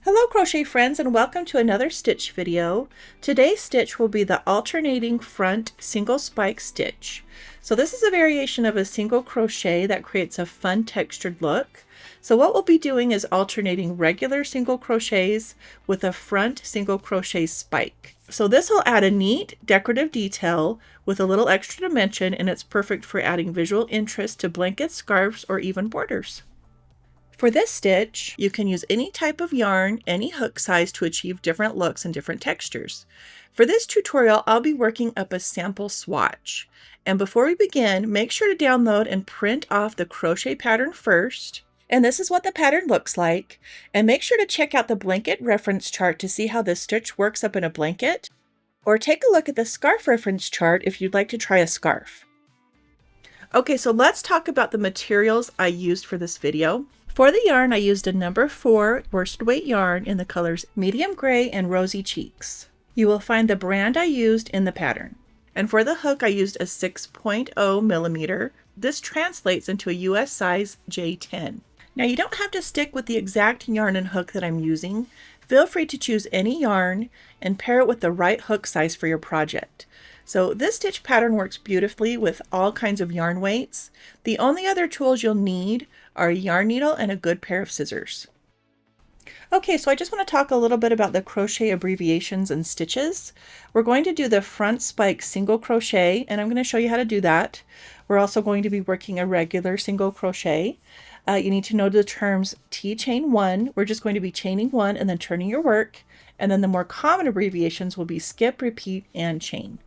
Hello crochet friends, and welcome to another stitch video. Today's stitch will be the alternating front single spike stitch. So this is a variation of a single crochet that creates a fun textured look. So what we'll be doing is alternating regular single crochets with a front single crochet spike. So this will add a neat decorative detail with a little extra dimension, and it's perfect for adding visual interest to blankets, scarves, or even borders. For this stitch, you can use any type of yarn, any hook size to achieve different looks and different textures. For this tutorial, I'll be working up a sample swatch. And before we begin, make sure to download and print off the crochet pattern first. And this is what the pattern looks like. And make sure to check out the blanket reference chart to see how this stitch works up in a blanket. Or take a look at the scarf reference chart if you'd like to try a scarf. Okay, so let's talk about the materials I used for this video. For the yarn, I used a number 4 worsted weight yarn in the colors medium gray and rosy cheeks. You will find the brand I used in the pattern. And for the hook, I used a 6.0 millimeter. This translates into a US size J10. Now you don't have to stick with the exact yarn and hook that I'm using. Feel free to choose any yarn and pair it with the right hook size for your project. So this stitch pattern works beautifully with all kinds of yarn weights. The only other tools you'll need are a yarn needle and a good pair of scissors. Okay, so I just want to talk a little bit about the crochet abbreviations and stitches. We're going to do the front spike single crochet, and I'm going to show you how to do that. We're also going to be working a regular single crochet. You need to know the terms T chain 1. We're just going to be chaining 1 and then turning your work. And then the more common abbreviations will be skip, repeat, and chain.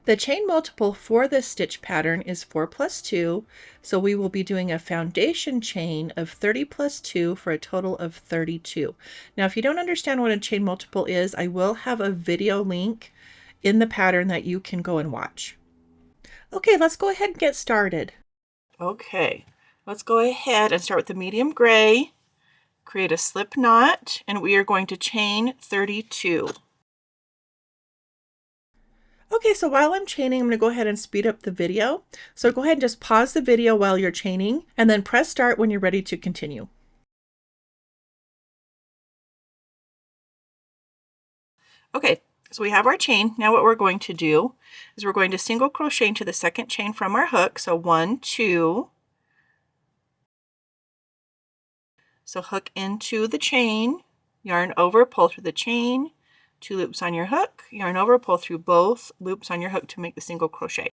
The chain multiple for this stitch pattern is 4 plus 2, so we will be doing a foundation chain of 30 plus 2 for a total of 32. Now, if you don't understand what a chain multiple is, I will have a video link in the pattern that you can go and watch. Okay, let's go ahead and get started. Okay, let's go ahead and start with the medium gray, create a slip knot, and we are going to chain 32. Okay, so while I'm chaining, I'm going to go ahead and speed up the video. So go ahead and just pause the video while you're chaining, and then press start when you're ready to continue. Okay, so we have our chain. Now what we're going to do is we're going to single crochet into the second chain from our hook. So 1, 2. So hook into the chain, yarn over, pull through the chain, 2 loops on your hook, yarn over, pull through both loops on your hook to make the single crochet.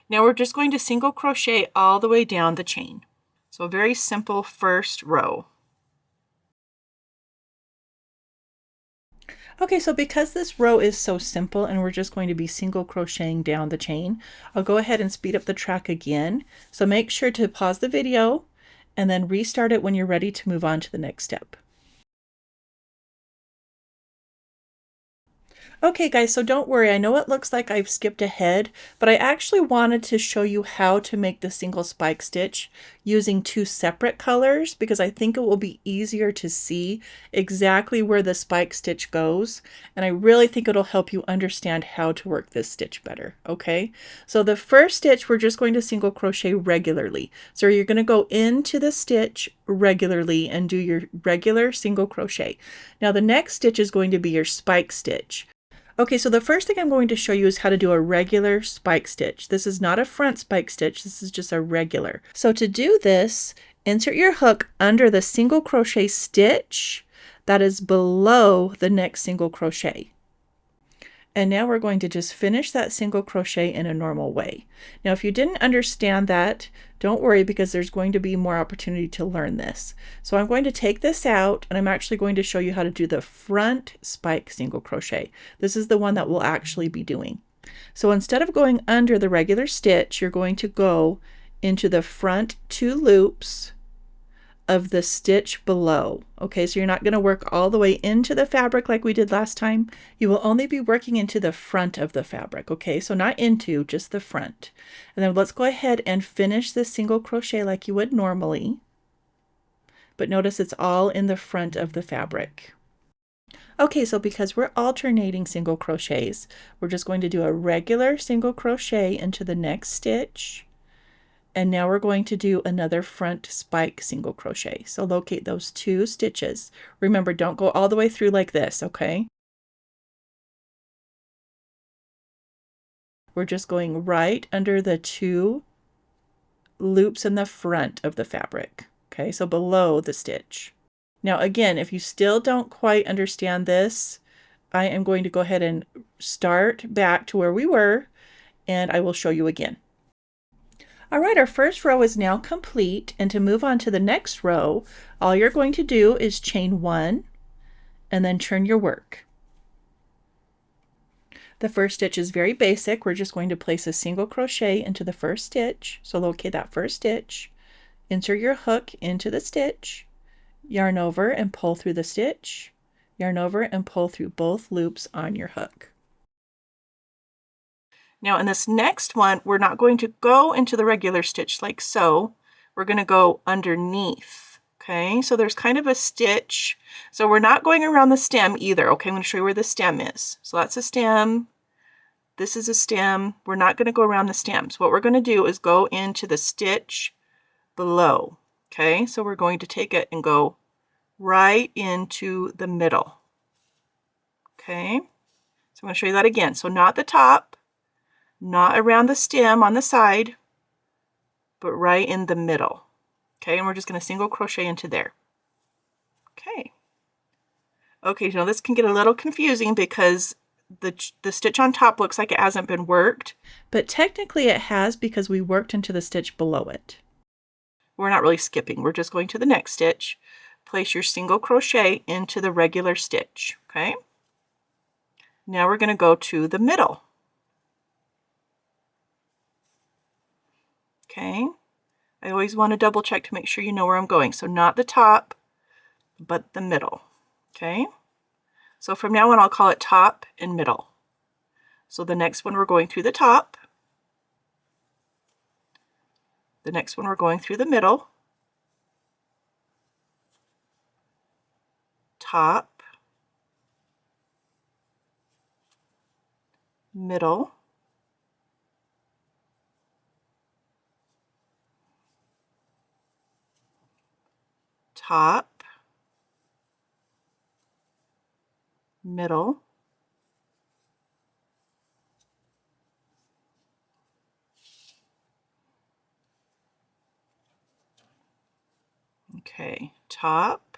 Now we're just going to single crochet all the way down the chain. So a very simple first row. Okay, so because this row is so simple and we're just going to be single crocheting down the chain, I'll go ahead and speed up the track again. So make sure to pause the video and then restart it when you're ready to move on to the next step. Okay guys, so don't worry, I know it looks like I've skipped ahead, but I actually wanted to show you how to make the single spike stitch using 2 separate colors because I think it will be easier to see exactly where the spike stitch goes, and I really think it'll help you understand how to work this stitch better, okay? So the first stitch, we're just going to single crochet regularly. So you're going to go into the stitch regularly and do your regular single crochet. Now the next stitch is going to be your spike stitch. Okay, so the first thing I'm going to show you is how to do a regular spike stitch. This is not a front spike stitch, this is just a regular. So to do this, insert your hook under the single crochet stitch that is below the next single crochet. And now we're going to just finish that single crochet in a normal way. Now, if you didn't understand that, don't worry because there's going to be more opportunity to learn this. So I'm going to take this out and I'm actually going to show you how to do the front spike single crochet. This is the one that we'll actually be doing. So instead of going under the regular stitch, you're going to go into the front 2 loops of the stitch below. Okay, so you're not going to work all the way into the fabric like we did last time. You will only be working into the front of the fabric. Okay, so not into, just the front. And then let's go ahead and finish this single crochet like you would normally. But notice it's all in the front of the fabric. Okay, so because we're alternating single crochets, we're just going to do a regular single crochet into the next stitch. And now we're going to do another front spike single crochet. So locate those 2 stitches. Remember, don't go all the way through like this, okay? We're just going right under the 2 loops in the front of the fabric, okay? So below the stitch. Now again, if you still don't quite understand this, I am going to go ahead and start back to where we were, and I will show you again. All right, our first row is now complete, and to move on to the next row, all you're going to do is chain 1 and then turn your work. The first stitch is very basic. We're just going to place a single crochet into the first stitch. So locate that first stitch, insert your hook into the stitch, yarn over and pull through the stitch, yarn over and pull through both loops on your hook. Now in this next one, we're not going to go into the regular stitch like so. We're going to go underneath. Okay, so there's kind of a stitch. So we're not going around the stem either. Okay, I'm going to show you where the stem is. So that's a stem. This is a stem. We're not going to go around the stems. What we're going to do is go into the stitch below. Okay, so we're going to take it and go right into the middle. Okay, so I'm going to show you that again. So not the top, not around the stem on the side, but right in the middle. Okay, and we're just going to single crochet into there. Okay. Okay, now this can get a little confusing because the stitch on top looks like it hasn't been worked, but technically it has because we worked into the stitch below it. We're not really skipping, we're just going to the next stitch. Place your single crochet into the regular stitch. Okay, now we're going to go to the middle. Okay, I always want to double check to make sure you know where I'm going. So not the top, but the middle. Okay, so from now on I'll call it top and middle. So the next one we're going through the top. The next one we're going through the middle. Top, middle, top, middle, okay, top,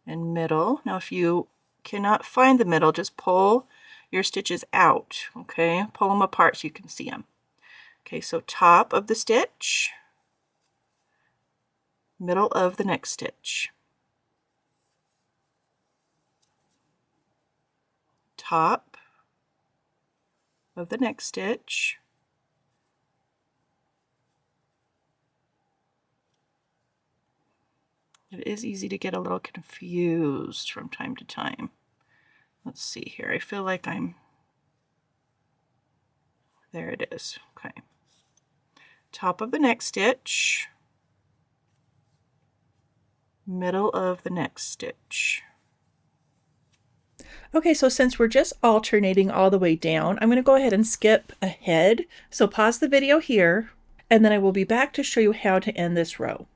and middle. Now if you cannot find the middle, just pull your stitches out, okay? Pull them apart so you can see them. Okay, so top of the stitch, middle of the next stitch, top of the next stitch, it is easy to get a little confused from time to time. Let's see here, I feel like there it is, okay. Top of the next stitch, middle of the next stitch. Okay, so since we're just alternating all the way down, I'm going to go ahead and skip ahead. So pause the video here, and then I will be back to show you how to end this row.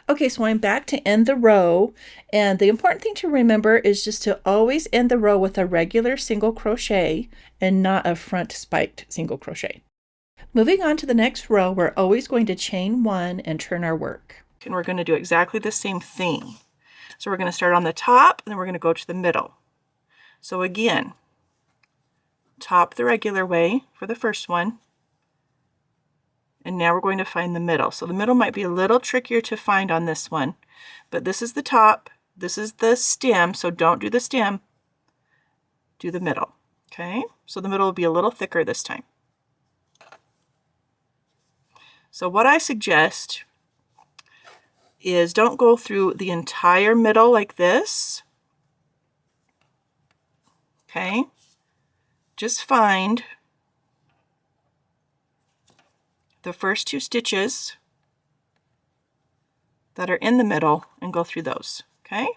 Okay, so I'm back to end the row, and the important thing to remember is just to always end the row with a regular single crochet and not a front spiked single crochet. Moving on to the next row, we're always going to chain 1 and turn our work. And we're going to do exactly the same thing. So we're going to start on the top, and then we're going to go to the middle. So again, top the regular way for the first one, and now we're going to find the middle. So the middle might be a little trickier to find on this one, but this is the top, this is the stem, so don't do the stem, do the middle. Okay, so the middle will be a little thicker this time. So what I suggest is don't go through the entire middle like this. Okay, just find the first 2 stitches that are in the middle and go through those. Okay,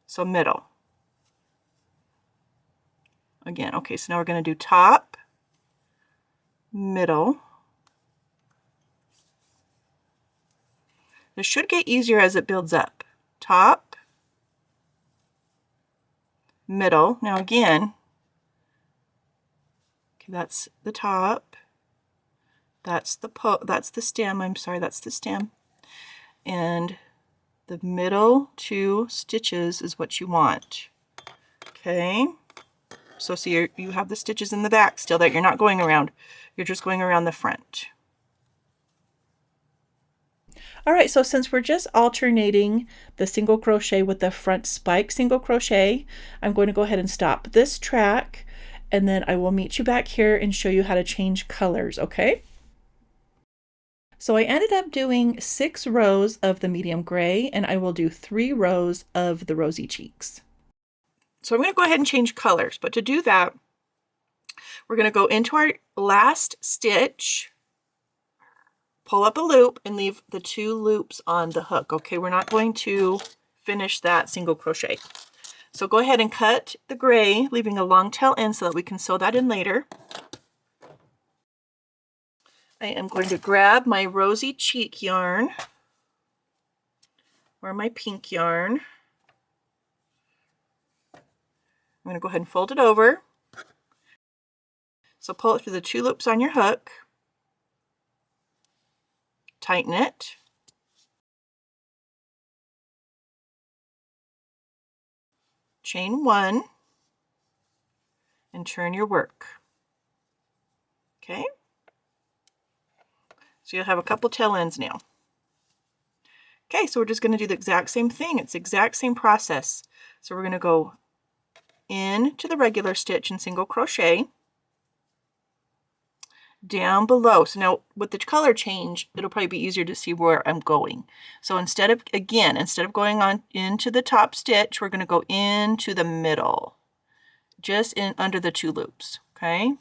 so middle. Again, okay, so now we're going to do top middle. This should get easier as it builds up. Top, middle. Now again, okay, that's the top. That's the stem. I'm sorry, that's the stem. And the middle 2 stitches is what you want. Okay. So see, you have the stitches in the back still that you're not going around. You're just going around the front. All right, so since we're just alternating the single crochet with the front spike single crochet, I'm going to go ahead and stop this track, and then I will meet you back here and show you how to change colors, okay? So I ended up doing 6 rows of the medium gray, and I will do 3 rows of the rosy cheeks. So I'm going to go ahead and change colors, but to do that, we're going to go into our last stitch, pull up a loop, and leave the 2 loops on the hook. Okay, we're not going to finish that single crochet. So go ahead and cut the gray, leaving a long tail end so that we can sew that in later. I am going to grab my rosy cheek yarn or my pink yarn. I'm going to go ahead and fold it over. So pull it through the 2 loops on your hook. Tighten it. Chain 1 and turn your work. Okay? So you'll have a couple tail ends now. Okay, so we're just going to do the exact same thing. It's the exact same process. So we're going to go into the regular stitch and single crochet down below. So now with the color change, it'll probably be easier to see where I'm going. So instead of going on into the top stitch, we're going to go into the middle, just in under the 2 loops. Okay.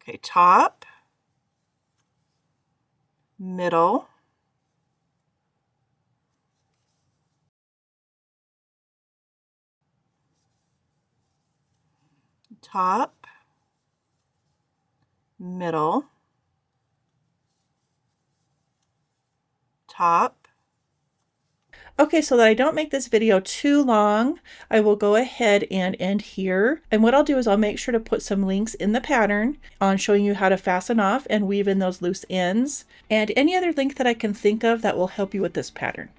Okay, top, middle, top, middle, top. Okay, so that I don't make this video too long, I will go ahead and end here. And what I'll do is I'll make sure to put some links in the pattern on showing you how to fasten off and weave in those loose ends, and any other link that I can think of that will help you with this pattern.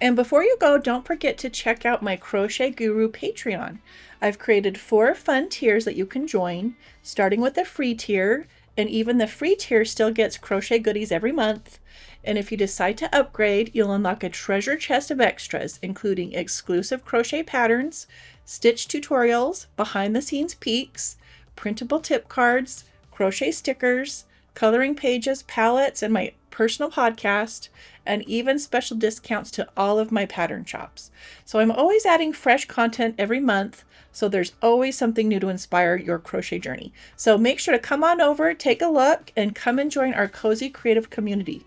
And before you go, don't forget to check out my Crochet Guru Patreon. I've created 4 fun tiers that you can join, starting with the free tier, and even the free tier still gets crochet goodies every month. And if you decide to upgrade, you'll unlock a treasure chest of extras, including exclusive crochet patterns, stitch tutorials, behind-the-scenes peeks, printable tip cards, crochet stickers, coloring pages, palettes, and my personal podcast, and even special discounts to all of my pattern shops. So I'm always adding fresh content every month, so there's always something new to inspire your crochet journey. So make sure to come on over, take a look, and come and join our cozy creative community.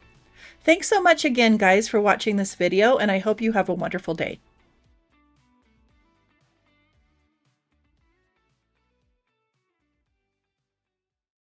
Thanks so much again, guys, for watching this video, and I hope you have a wonderful day.